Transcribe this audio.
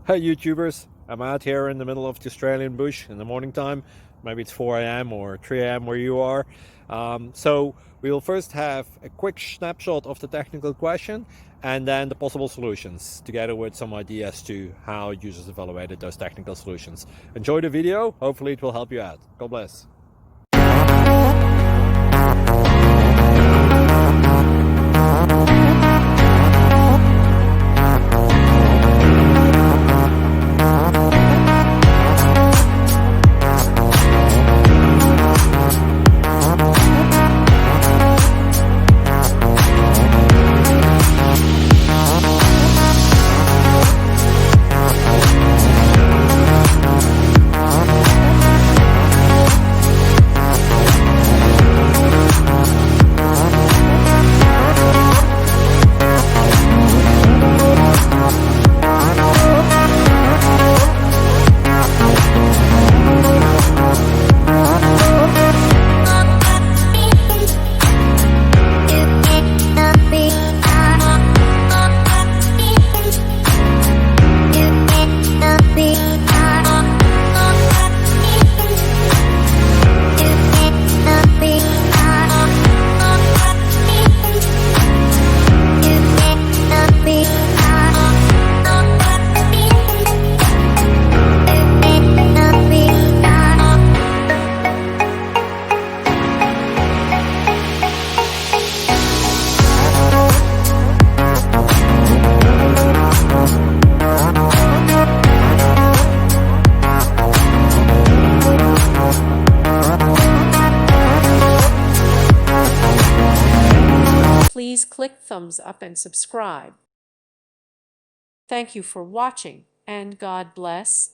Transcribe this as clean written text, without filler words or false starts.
Hey YouTubers, I'm out here in the middle of the Australian bush in the morning time. Maybe it's 4 a.m. or 3 a.m. where you are. So we'll first have a quick snapshot of the technical question and then the possible solutions, together with some ideas to how users evaluated those technical solutions. Enjoy the video, hopefully it will help you out. God bless. Please click thumbs up and subscribe. Thank you for watching, and God bless.